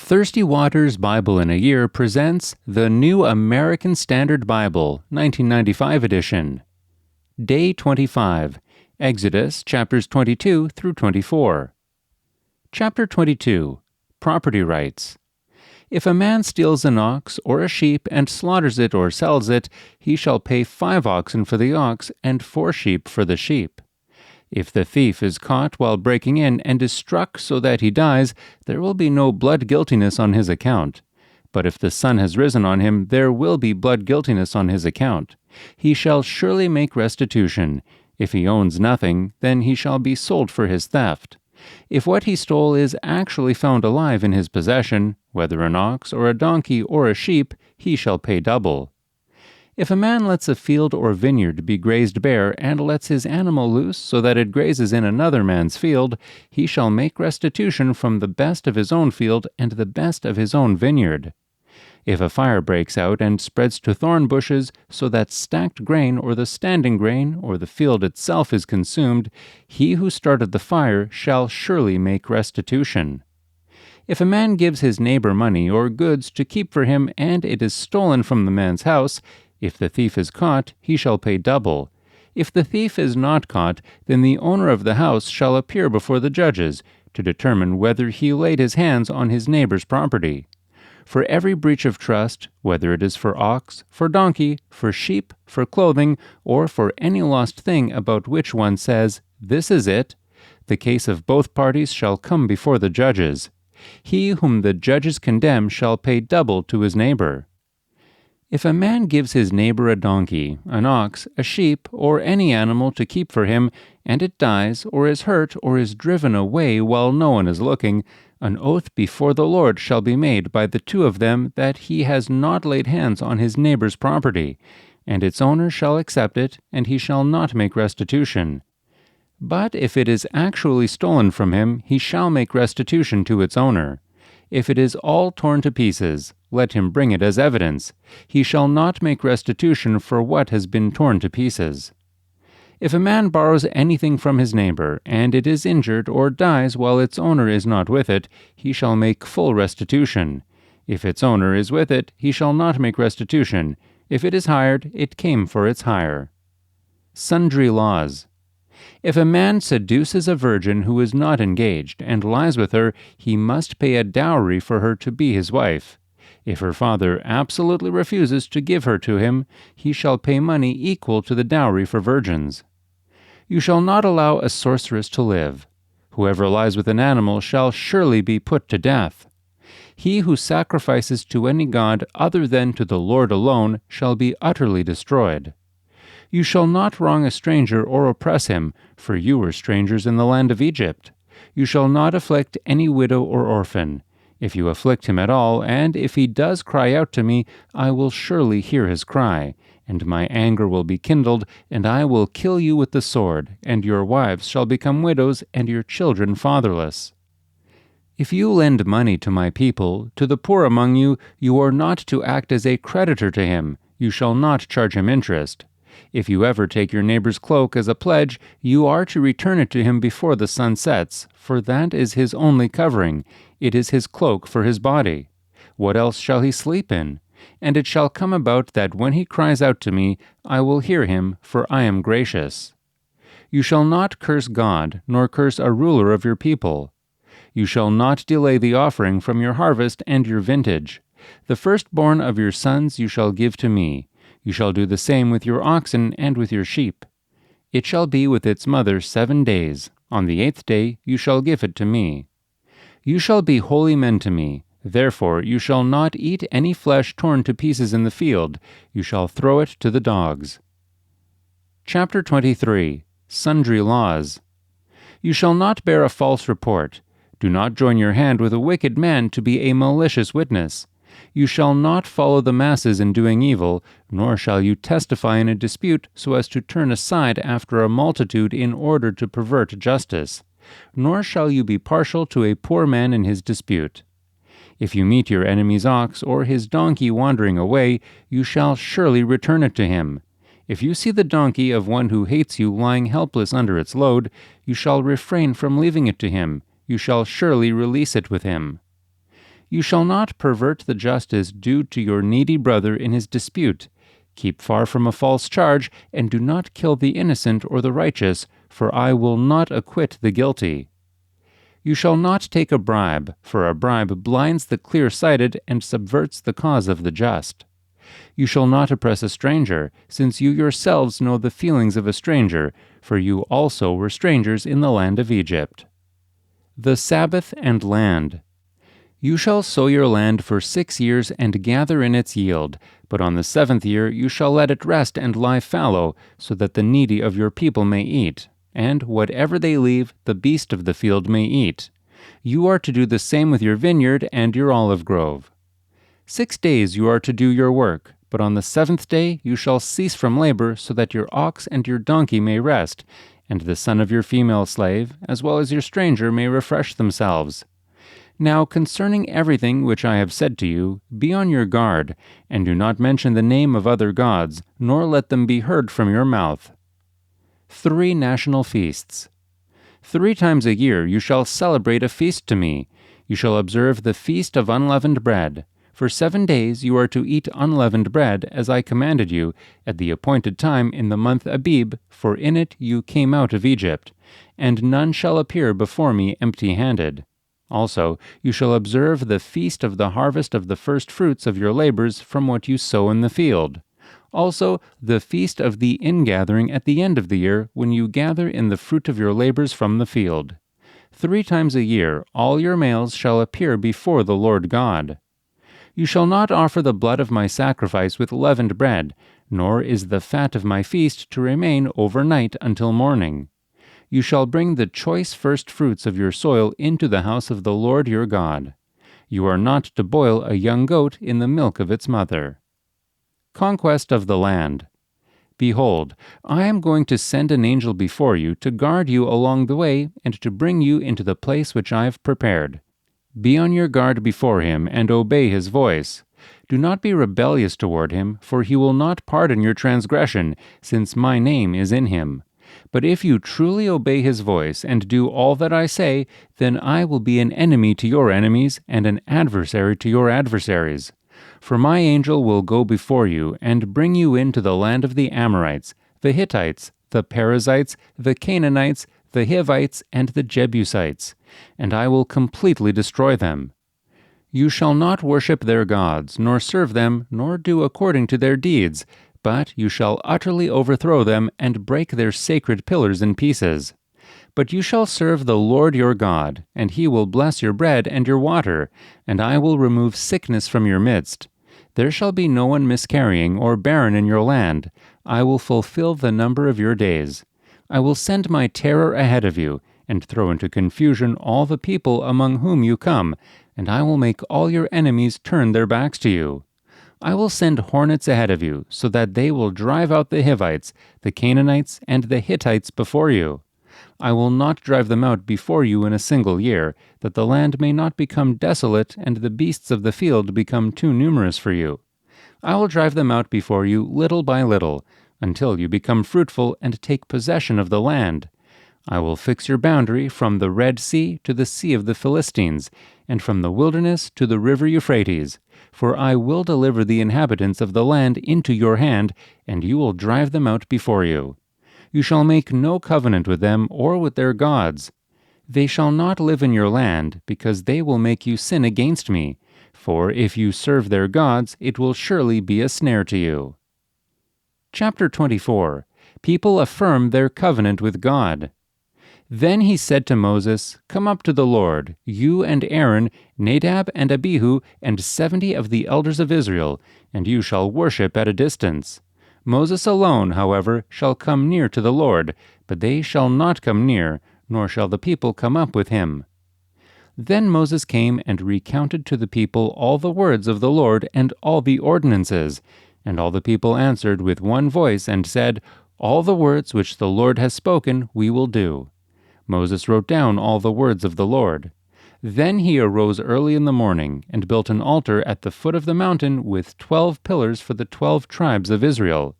Thirstywater's Bible in a Year presents the New American Standard Bible, 1995 edition. Day 25, Exodus chapters 22 through 24. Chapter 22, Property Rights. If a man steals an ox or a sheep and slaughters it or sells it, he shall pay 5 oxen for the ox and 4 sheep for the sheep. If the thief is caught while breaking in and is struck so that he dies, there will be no blood guiltiness on his account. But if the sun has risen on him, there will be blood guiltiness on his account. He shall surely make restitution. If he owns nothing, then he shall be sold for his theft. If what he stole is actually found alive in his possession, whether an ox or a donkey or a sheep, he shall pay double. If a man lets a field or vineyard be grazed bare, and lets his animal loose so that it grazes in another man's field, he shall make restitution from the best of his own field and the best of his own vineyard. If a fire breaks out and spreads to thorn bushes, so that stacked grain or the standing grain or the field itself is consumed, he who started the fire shall surely make restitution. If a man gives his neighbor money or goods to keep for him, and it is stolen from the man's house, if the thief is caught, he shall pay double. If the thief is not caught, then the owner of the house shall appear before the judges to determine whether he laid his hands on his neighbor's property. For every breach of trust, whether it is for ox, for donkey, for sheep, for clothing, or for any lost thing about which one says, "This is it," the case of both parties shall come before the judges. He whom the judges condemn shall pay double to his neighbor. If a man gives his neighbor a donkey, an ox, a sheep, or any animal to keep for him, and it dies, or is hurt, or is driven away while no one is looking, an oath before the Lord shall be made by the two of them that he has not laid hands on his neighbor's property, and its owner shall accept it, and he shall not make restitution. But if it is actually stolen from him, he shall make restitution to its owner. If it is all torn to pieces, let him bring it as evidence. He shall not make restitution for what has been torn to pieces. If a man borrows anything from his neighbor, and it is injured or dies while its owner is not with it, he shall make full restitution. If its owner is with it, he shall not make restitution. If it is hired, it came for its hire. Sundry laws. If a man seduces a virgin who is not engaged and lies with her, he must pay a dowry for her to be his wife. If her father absolutely refuses to give her to him, he shall pay money equal to the dowry for virgins. You shall not allow a sorceress to live. Whoever lies with an animal shall surely be put to death. He who sacrifices to any god other than to the Lord alone shall be utterly destroyed. You shall not wrong a stranger or oppress him, for you were strangers in the land of Egypt. You shall not afflict any widow or orphan. If you afflict him at all, and if he does cry out to me, I will surely hear his cry, and my anger will be kindled, and I will kill you with the sword, and your wives shall become widows, and your children fatherless. If you lend money to my people, to the poor among you, you are not to act as a creditor to him. You shall not charge him interest. If you ever take your neighbor's cloak as a pledge, you are to return it to him before the sun sets, for that is his only covering. It is his cloak for his body. What else shall he sleep in? And it shall come about that when he cries out to me, I will hear him, for I am gracious. You shall not curse God, nor curse a ruler of your people. You shall not delay the offering from your harvest and your vintage. The firstborn of your sons you shall give to me. You shall do the same with your oxen and with your sheep. It shall be with its mother 7 days. On the 8th day you shall give it to me. You shall be holy men to me. Therefore you shall not eat any flesh torn to pieces in the field. You shall throw it to the dogs. Chapter 23. Sundry laws. You shall not bear a false report. Do not join your hand with a wicked man to be a malicious witness. You shall not follow the masses in doing evil, nor shall you testify in a dispute so as to turn aside after a multitude in order to pervert justice. Nor shall you be partial to a poor man in his dispute. If you meet your enemy's ox or his donkey wandering away, you shall surely return it to him. If you see the donkey of one who hates you lying helpless under its load, you shall refrain from leaving it to him. You shall surely release it with him. You shall not pervert the justice due to your needy brother in his dispute. Keep far from a false charge, and do not kill the innocent or the righteous, for I will not acquit the guilty. You shall not take a bribe, for a bribe blinds the clear-sighted and subverts the cause of the just. You shall not oppress a stranger, since you yourselves know the feelings of a stranger, for you also were strangers in the land of Egypt. The Sabbath and land. You shall sow your land for 6 years and gather in its yield, but on the 7th year you shall let it rest and lie fallow, so that the needy of your people may eat, and whatever they leave, the beast of the field may eat. You are to do the same with your vineyard and your olive grove. 6 days you are to do your work, but on the 7th day you shall cease from labor, so that your ox and your donkey may rest, and the son of your female slave, as well as your stranger, may refresh themselves. Now concerning everything which I have said to you, be on your guard, and do not mention the name of other gods, nor let them be heard from your mouth. 3 national feasts. 3 times a year you shall celebrate a feast to me. You shall observe the feast of unleavened bread. For 7 days you are to eat unleavened bread, as I commanded you, at the appointed time in the month Abib, for in it you came out of Egypt. And none shall appear before me empty-handed. Also, you shall observe the feast of the harvest of the first fruits of your labors from what you sow in the field. Also, the feast of the ingathering at the end of the year, when you gather in the fruit of your labors from the field. 3 times a year all your males shall appear before the Lord God. You shall not offer the blood of my sacrifice with leavened bread, nor is the fat of my feast to remain overnight until morning. You shall bring the choice first fruits of your soil into the house of the Lord your God. You are not to boil a young goat in the milk of its mother. Conquest of the land. Behold, I am going to send an angel before you to guard you along the way and to bring you into the place which I have prepared. Be on your guard before him and obey his voice. Do not be rebellious toward him, for he will not pardon your transgression, since my name is in him. But if you truly obey his voice and do all that I say, then I will be an enemy to your enemies and an adversary to your adversaries. For my angel will go before you and bring you into the land of the Amorites, the Hittites, the Perizzites, the Canaanites, the Hivites, and the Jebusites, and I will completely destroy them. You shall not worship their gods, nor serve them, nor do according to their deeds, but you shall utterly overthrow them and break their sacred pillars in pieces. But you shall serve the Lord your God, and he will bless your bread and your water, and I will remove sickness from your midst. There shall be no one miscarrying or barren in your land. I will fulfill the number of your days. I will send my terror ahead of you, and throw into confusion all the people among whom you come, and I will make all your enemies turn their backs to you. I will send hornets ahead of you, so that they will drive out the Hivites, the Canaanites, and the Hittites before you. I will not drive them out before you in a single year, that the land may not become desolate and the beasts of the field become too numerous for you. I will drive them out before you little by little, until you become fruitful and take possession of the land. I will fix your boundary from the Red Sea to the Sea of the Philistines, and from the wilderness to the river Euphrates. For I will deliver the inhabitants of the land into your hand, and you will drive them out before you. You shall make no covenant with them or with their gods. They shall not live in your land, because they will make you sin against me. For if you serve their gods, it will surely be a snare to you. Chapter 24. People affirm their covenant with God. Then he said to Moses, Come up to the Lord, you and Aaron, Nadab and Abihu, and 70 of the elders of Israel, and you shall worship at a distance. Moses alone, however, shall come near to the Lord, but they shall not come near, nor shall the people come up with him. Then Moses came and recounted to the people all the words of the Lord and all the ordinances. And all the people answered with one voice and said, All the words which the Lord has spoken we will do. Moses wrote down all the words of the Lord. Then he arose early in the morning, and built an altar at the foot of the mountain with 12 pillars for the 12 tribes of Israel.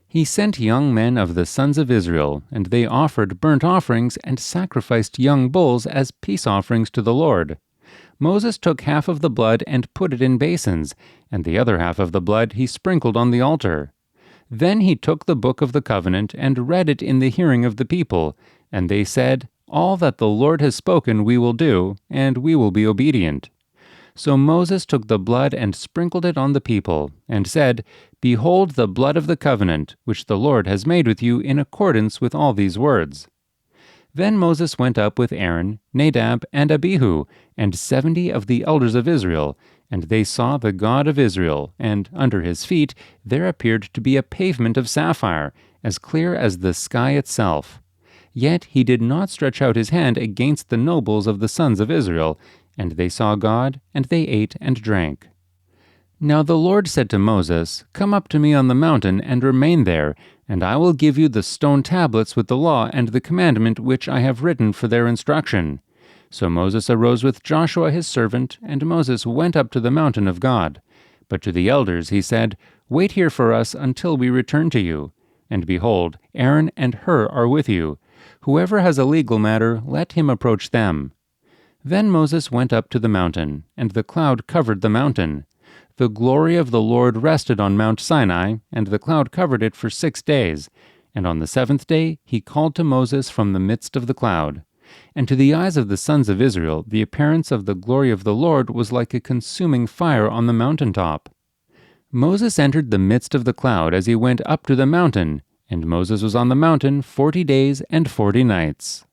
He sent young men of the sons of Israel, and they offered burnt offerings and sacrificed young bulls as peace offerings to the Lord. Moses took half of the blood and put it in basins, and the other half of the blood he sprinkled on the altar. Then he took the book of the covenant and read it in the hearing of the people, and they said, "All that the Lord has spoken we will do, and we will be obedient." So Moses took the blood and sprinkled it on the people, and said, "Behold the blood of the covenant, which the Lord has made with you in accordance with all these words." Then Moses went up with Aaron, Nadab, and Abihu, and 70 of the elders of Israel, and they saw the God of Israel, and under his feet there appeared to be a pavement of sapphire, as clear as the sky itself. Yet he did not stretch out his hand against the nobles of the sons of Israel, and they saw God, and they ate and drank. Now the Lord said to Moses, "Come up to me on the mountain, and remain there, and I will give you the stone tablets with the law and the commandment which I have written for their instruction." So Moses arose with Joshua his servant, and Moses went up to the mountain of God. But to the elders he said, "Wait here for us until we return to you. And behold, Aaron and Hur are with you. Whoever has a legal matter, let him approach them." Then Moses went up to the mountain, and the cloud covered the mountain. The glory of the Lord rested on Mount Sinai, and the cloud covered it for 6 days. And on the 7th day he called to Moses from the midst of the cloud. And to the eyes of the sons of Israel the appearance of the glory of the Lord was like a consuming fire on the mountain top. Moses entered the midst of the cloud as he went up to the mountain, and Moses was on the mountain 40 days and 40 nights.